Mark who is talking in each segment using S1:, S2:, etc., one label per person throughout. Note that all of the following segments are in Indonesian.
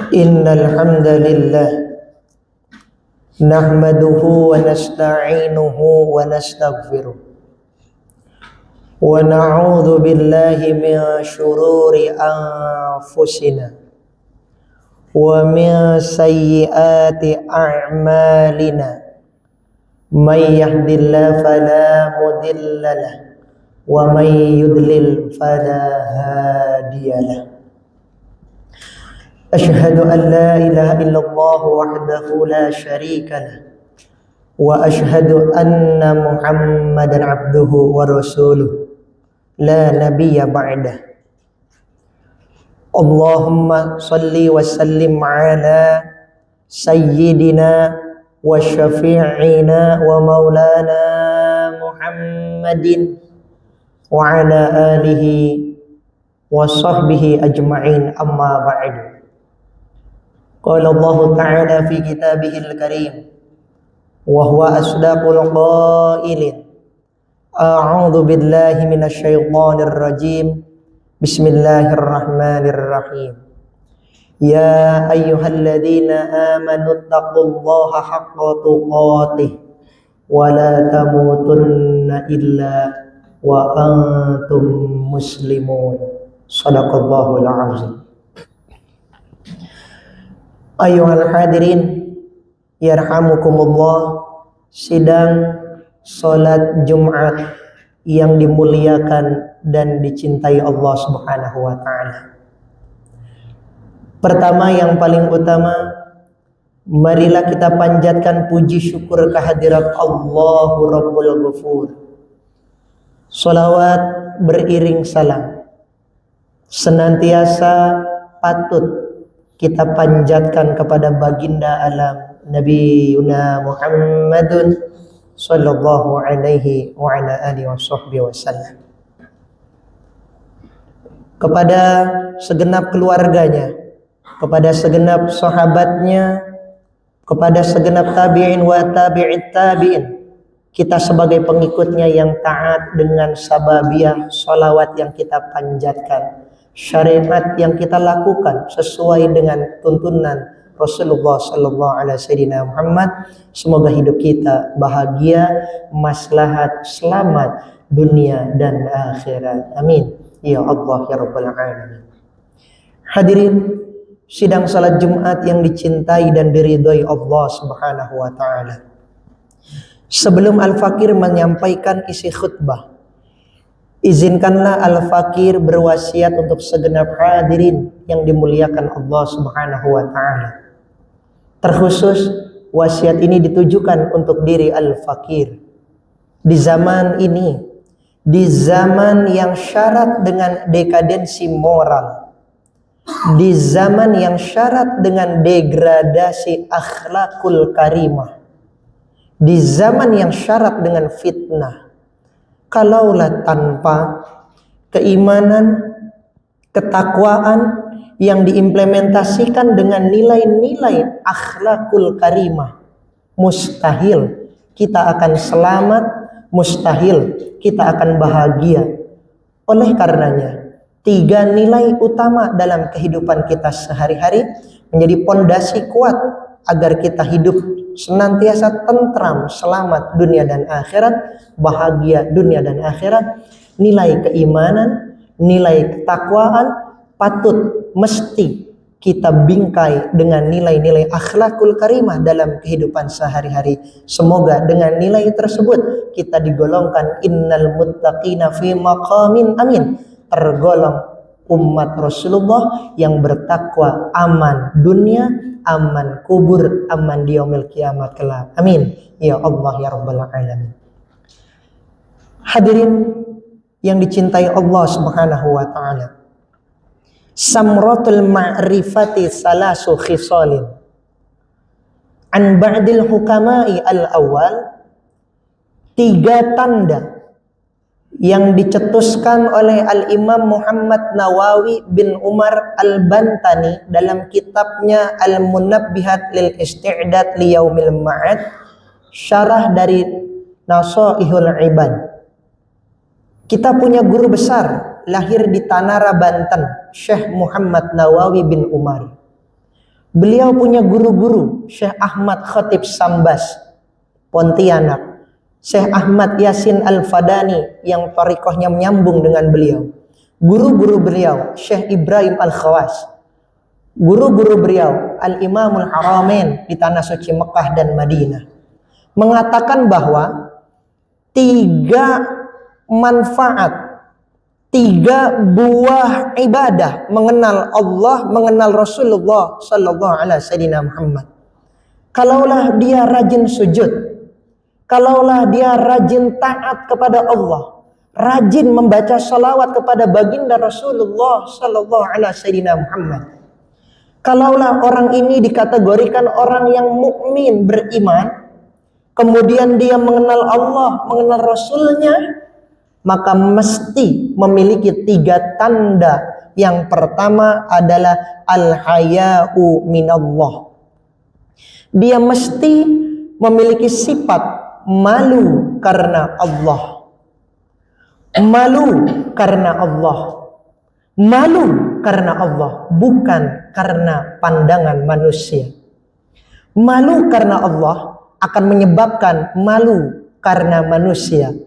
S1: Innal hamdalillah nahmaduhu wa nasta'inuhu wa nastaghfiruh wa na'udzu billahi min shururi anfusina wa min sayyiati a'malina. May yahdihillahu fala mudilla lahu wa may yudlil fala hadiyalah. Asyhadu an la ilaha illallah wahdahu la syarika lah wa asyhadu anna Muhammadan abduhu wa rasuluh la nabiyya ba'dah. Allahumma salli wa sallim ala sayyidina wa syafi'ina wa maulana Muhammadin wa ala alihi wa sahbihi ajma'in, amma ba'du. Qala Allah Ta'ala fi kitabihil karim wa huwa asdaqul qailin. A'udzu billahi minasy syaithanir rajim. Bismillahirrahmanirrahim. Ya ayyuhalladzina amanu taqullaha haqqa tuqatih wa la tamutunna illa wa antum muslimun. Shadaqallahul azim. Ayyuhal hadirin yarhamukumullah, sidang salat Jumat yang dimuliakan dan dicintai Allah Subhanahu wa taala. Pertama, yang paling utama, marilah kita panjatkan puji syukur kehadirat Allahu Rabbul Ghafur. Salawat beriring salam senantiasa patut kita panjatkan kepada baginda alam Nabi Yuna Muhammadun sallallahu alaihi wa ala alihi wasallam, kepada segenap keluarganya, kepada segenap sahabatnya, kepada segenap tabi'in wa tabi'it tabi'in, kita sebagai pengikutnya yang taat dengan sababiyah salawat yang kita panjatkan, syariat yang kita lakukan sesuai dengan tuntunan Rasulullah sallallahu alaihi Muhammad. Semoga hidup kita bahagia, maslahat, selamat dunia dan akhirat. Amin ya Allah ya rabbal alamin. Hadirin sidang salat Jumat yang dicintai dan diridhoi Allah Subhanahu wa taala. Sebelum Al-Fakir menyampaikan isi khutbah, izinkanlah Al-Fakir berwasiat untuk segenap hadirin yang dimuliakan Allah Subhanahu wa taala. Terkhusus wasiat ini ditujukan untuk diri Al-Fakir. Di zaman ini, di zaman yang syarat dengan dekadensi moral, di zaman yang syarat dengan degradasi akhlakul karimah, di zaman yang syarat dengan fitnah, kalaulah tanpa keimanan, ketakwaan yang diimplementasikan dengan nilai-nilai akhlakul karimah, mustahil kita akan selamat, mustahil kita akan bahagia. Oleh karenanya, 3 nilai utama dalam kehidupan kita sehari-hari menjadi pondasi kuat agar kita hidup senantiasa tentram, selamat dunia dan akhirat, bahagia dunia dan akhirat. Nilai keimanan, nilai ketakwaan patut mesti kita bingkai dengan nilai-nilai akhlakul karimah dalam kehidupan sehari-hari. Semoga dengan nilai tersebut kita digolongkan innal muttaqina fi maqamin amin, tergolong umat Rasulullah yang bertakwa, aman dunia, aman kubur, aman di yaumil kiamat kelak. Amin ya Allah ya rabbal alamin. Hadirin yang dicintai Allah Subhanahu wa taala, samratul ma'rifati salasu khisalin an ba'dil hukama'i al-awwal. 3 tanda yang dicetuskan oleh Al-Imam Muhammad Nawawi bin Umar Al-Bantani dalam kitabnya Al-Munabbihat lil Isti'dad li Yaumil Ma'ad, syarah dari Nasaihul Ibad. Kita punya guru besar lahir di Tanara, Banten, Syekh Muhammad Nawawi bin Umar. Beliau punya guru-guru, Syekh Ahmad Khatib Sambas, Pontianak, Syekh Ahmad Yasin Al-Fadani yang thariqahnya menyambung dengan beliau. Guru-guru beliau, Syekh Ibrahim Al-Khawas. Guru-guru beliau, Al-Imamul Haramain di tanah suci Mekah dan Madinah, mengatakan bahwa 3 manfaat, 3 buah ibadah mengenal Allah, mengenal Rasulullah sallallahu alaihi wasallam Muhammad. Kalaulah dia rajin sujud, kalaulah dia rajin taat kepada Allah, rajin membaca salawat kepada baginda Rasulullah sallallahu alaihi wasallam Muhammad. Kalaulah orang ini dikategorikan orang yang mukmin beriman, kemudian dia mengenal Allah, mengenal Rasulnya, maka mesti memiliki 3 tanda. Yang pertama adalah al-haya'u minallah. Dia mesti memiliki sifat malu karena Allah. Malu karena Allah. Malu karena Allah, bukan karena pandangan manusia. Malu karena Allah akan menyebabkan malu karena manusia.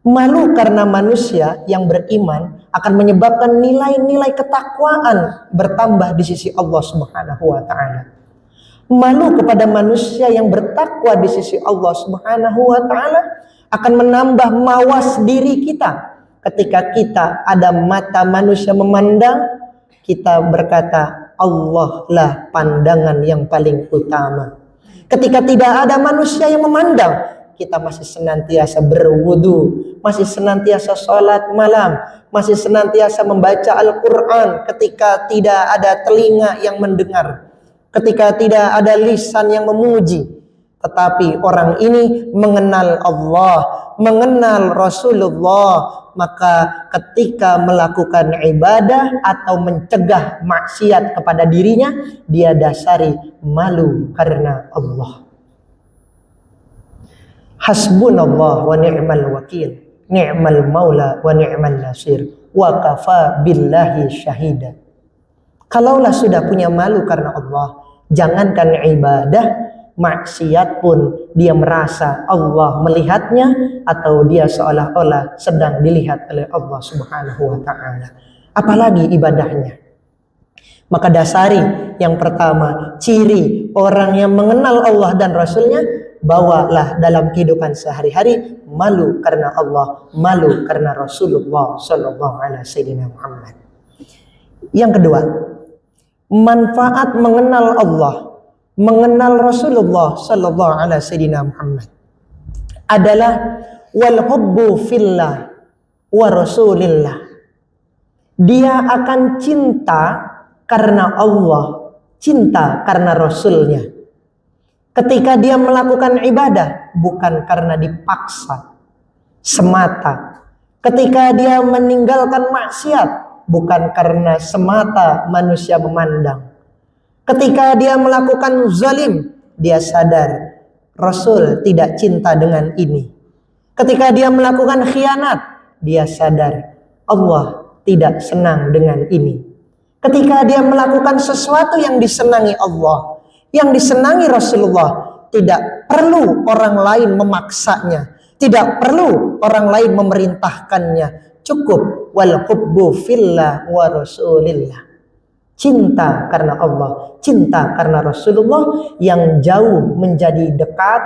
S1: Malu karena manusia yang beriman akan menyebabkan nilai-nilai ketakwaan bertambah di sisi Allah Subhanahu wa taala. Malu kepada manusia yang bertakwa di sisi Allah Subhanahu wa taala akan menambah mawas diri kita. Ketika kita ada mata manusia memandang, kita berkata, Allah lah pandangan yang paling utama. Ketika tidak ada manusia yang memandang, kita masih senantiasa berwudu, masih senantiasa sholat malam, masih senantiasa membaca Al-Quran ketika tidak ada telinga yang mendengar, ketika tidak ada lisan yang memuji. Tetapi orang ini mengenal Allah, mengenal Rasulullah, maka ketika melakukan ibadah atau mencegah maksiat kepada dirinya, dia dasari malu karena Allah. Hasbunallah wa ni'mal wakil, ni'mal maula wa ni'mal nasir, wa kafa billahi syahida. Kalaulah sudah punya malu karena Allah, jangankan ibadah, maksiat pun dia merasa Allah melihatnya atau dia seolah-olah sedang dilihat oleh Allah Subhanahu wa taala. Apalagi ibadahnya. Maka dasari yang pertama, ciri orang yang mengenal Allah dan Rasulnya, bawalah dalam kehidupan sehari-hari malu karena Allah, malu karena Rasulullah sallallahu alaihi wasallam Muhammad. Yang kedua, manfaat mengenal Allah, mengenal Rasulullah sallallahu alaihi wasallam Muhammad adalah wal hubbu fillah wa rasulillah. Dia akan cinta karena Allah, cinta karena Rasulnya. Ketika dia melakukan ibadah, bukan karena dipaksa semata. Ketika dia meninggalkan maksiat, bukan karena semata manusia memandang. Ketika dia melakukan zalim, dia sadar Rasul tidak cinta dengan ini. Ketika dia melakukan khianat, dia sadar Allah tidak senang dengan ini. Ketika dia melakukan sesuatu yang disenangi Allah, yang disenangi Rasulullah, tidak perlu orang lain memaksanya, tidak perlu orang lain memerintahkannya. Cukup wal hubbu fillah wa rasulillah. Cinta karena Allah, cinta karena Rasulullah yang jauh menjadi dekat,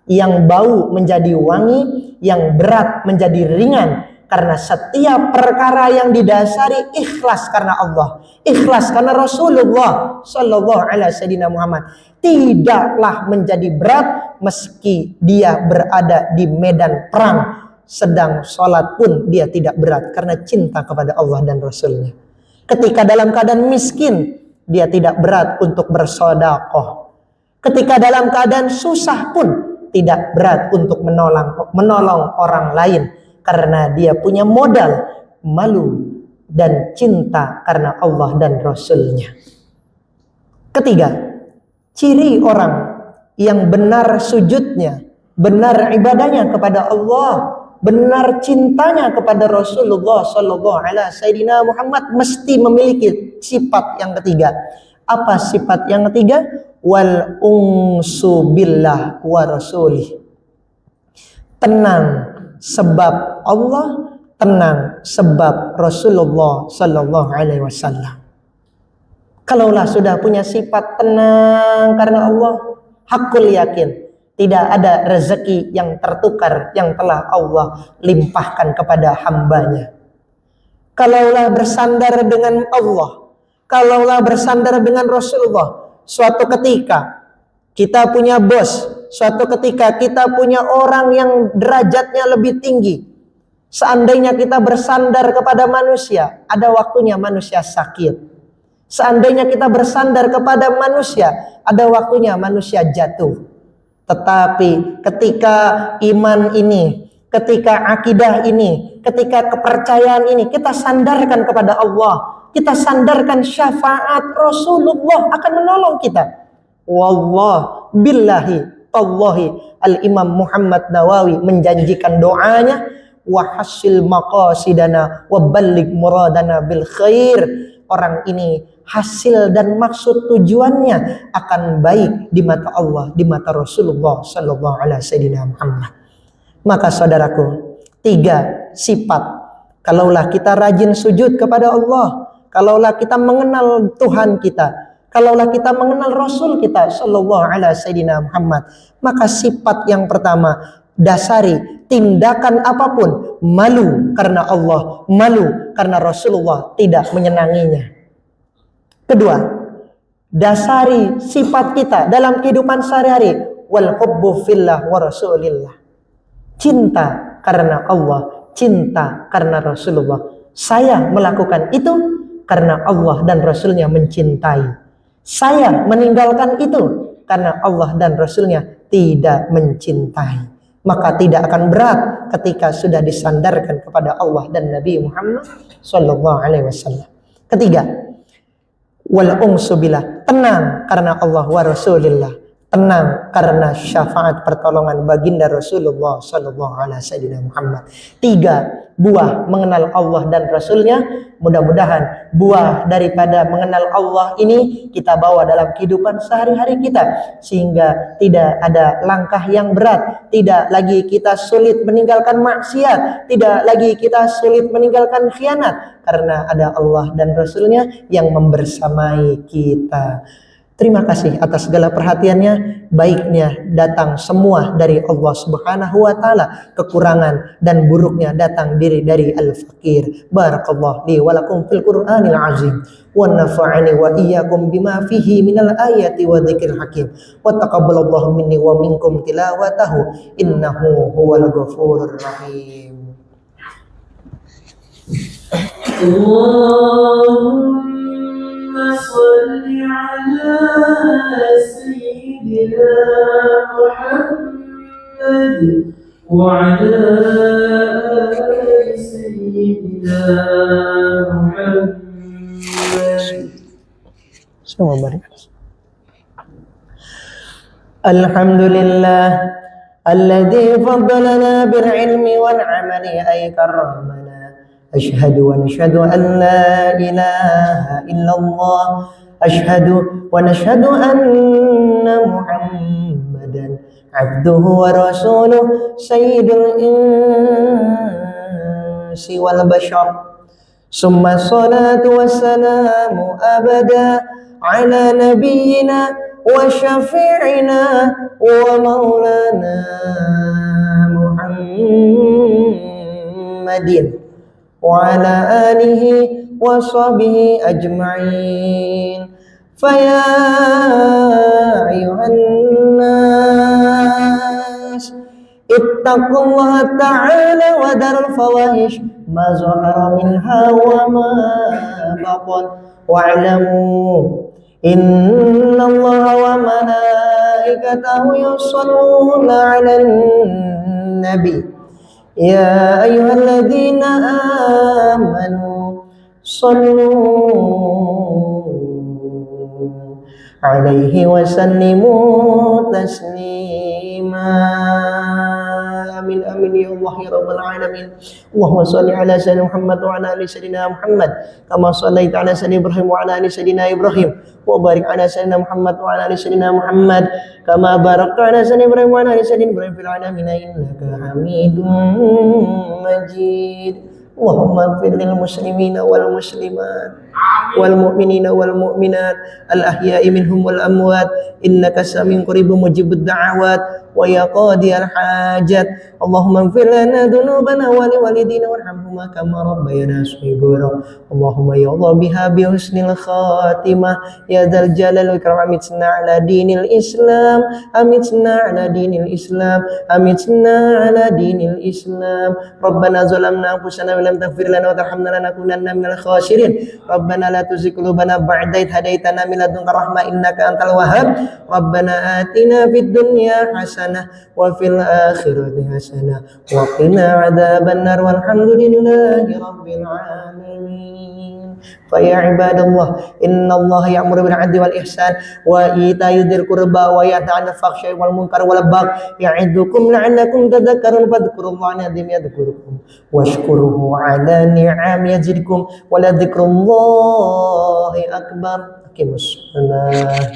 S1: yang bau menjadi wangi, yang berat menjadi ringan. Karena setiap perkara yang didasari ikhlas karena Allah, ikhlas karena Rasulullah sallallahu alaihi wasallam Muhammad, tidaklah menjadi berat meski dia berada di medan perang. Sedang sholat pun dia tidak berat karena cinta kepada Allah dan Rasulnya. Ketika dalam keadaan miskin, dia tidak berat untuk bersedekah. Ketika dalam keadaan susah pun tidak berat untuk menolong orang lain. Karena dia punya modal malu dan cinta karena Allah dan Rasulnya. Ketiga, ciri orang yang benar sujudnya, benar ibadahnya kepada Allah, benar cintanya kepada Rasulullah sallallahu alaihi wasallam Muhammad, mesti memiliki sifat yang ketiga, Apa sifat yang ketiga? Wal unsu billah wa rasulih. Tenang sebab Allah, tenang sebab Rasulullah sallallahu alaihi wasallam. Kalaulah sudah punya sifat tenang karena Allah, hakul yakin tidak ada rezeki yang tertukar yang telah Allah limpahkan kepada hambanya. Kalaulah bersandar dengan Allah, kalaulah bersandar dengan Rasulullah, suatu ketika kita punya bos, suatu ketika kita punya orang yang derajatnya lebih tinggi. Seandainya kita bersandar kepada manusia, ada waktunya manusia sakit. Seandainya kita bersandar kepada manusia, ada waktunya manusia jatuh. Tetapi ketika iman ini, ketika akidah ini, ketika kepercayaan ini kita sandarkan kepada Allah, kita sandarkan syafaat Rasulullah akan menolong kita. Wallah billahi tallahi, Al-Imam Muhammad Nawawi menjanjikan doanya, wa hasil maqasidana wa balligh muradana bil khair. Orang ini hasil dan maksud tujuannya akan baik di mata Allah, di mata Rasulullah sallallahu alaihi Muhammad. Maka saudaraku, 3 sifat. Kalaulah kita rajin sujud kepada Allah, kalaulah kita mengenal Tuhan kita, kalaulah kita mengenal Rasul kita sallallahu alaihi Muhammad, maka sifat yang pertama, dasari tindakan apapun malu karena Allah, malu karena Rasulullah tidak menyenanginya. Kedua, dasari sifat kita dalam kehidupan sehari-hari, wal hubbu fillah wa rasulillah. Cinta karena Allah, cinta karena Rasulullah. Saya melakukan itu karena Allah dan Rasulnya mencintai. Saya meninggalkan itu karena Allah dan Rasulnya tidak mencintai. Maka tidak akan berat ketika sudah disandarkan kepada Allah dan Nabi Muhammad sallallahu alaihi wasallam. Ketiga, wal unsu billah, tenang karena Allah wa Rasulillah, tenang karena syafaat pertolongan baginda Rasulullah sallallahu alaihi wasallam Muhammad. 3 buah mengenal Allah dan Rasulnya. Mudah-mudahan buah daripada mengenal Allah ini kita bawa dalam kehidupan sehari-hari kita, sehingga tidak ada langkah yang berat, tidak lagi kita sulit meninggalkan maksiat, tidak lagi kita sulit meninggalkan khianat, karena ada Allah dan Rasulnya yang membersamai kita. Terima kasih atas segala perhatiannya. Baiknya datang semua dari Allah Subhanahu wa taala, kekurangan dan buruknya datang dari Al-Fakir. Barakallahu li wa lakum fil Qur'anil azim wa nafa'ani wa iyyakum bima fihi minal ayati wa dzikril hakim. Wa taqabbalallahu minni wa minkum tilawatahu innahu huwal ghafurur rahim.
S2: صل على سيدنا محمد وعلى آل سيدنا محمد.
S1: الحمد لله الذي فضلنا بالعلم والعمل أي كرمنا. أشهد ونشهد أن لا إله إلا الله. أشهد ونشهد أن محمدا عبده ورسوله سيد الإنس والبشر. ثم الصلاة والسلام أبدا على نبينا وشفيعنا ومولانا محمد وعلى آله وصحبه أجمعين. فيا أيها الناس اتقوا الله تعالى وذروا الفواحش ما ظهر منها وما بطن واعلموا إن الله وملائكته يصلون على النبي يا أيها الذين آمنوا صلوا عليه وسلموا تسليما. آمين آمين يا الله يا رب العالمين. اللهم صل على سيدنا محمد وعلى آل سيدنا محمد كما صليت على سيدنا إبراهيم وعلى آل سيدنا إبراهيم وبارك على سيدنا محمد وعلى آل سيدنا محمد كما باركت على سيدنا إبراهيم وعلى آل سيدنا إبراهيم في العالمين إنك حميد مجيد. اللهم اغفر للمسلمين والمسلمات والمؤمنين والمؤمنات الأحياء منهم والأموات إنك سميع قريب مجيب الدعوات ويا قاضي الحاجات. اللهم اغفر لنا ذنوبنا ولوالدينا وارحمهما كما ربيانا صغيرا. اللهم يا الله بها بحسن الخاتمة يا ذا الجلال والإكرام أمتنا على دين الإسلام أمتنا على دين الإسلام أمتنا على دين الإسلام. ربنا ظلمنا أنفسنا ولم تغفر لنا وترحمنا لنكونن من الخاسرين. ربنا لا تزغ قلوبنا بعد إذ هديتنا من لدنك رحمة إنك أنت الوهاب. ربنا آتنا في الدنيا حسنة وفي الآخرة حسنة وقنا عذاب النار والحمد لله رب العالمين. فيا عباد الله إن الله يأمر بالعدل والإحسان وإيتاء ذي القربى وينهى عن الفحشاء والمنكر والبغي يعظكم لعلكم تذكرون فاذكروا الله العظيم يذكركم واشكروه على نعم يزدكم ولذكر الله أكبر. أقيموا الصلاة.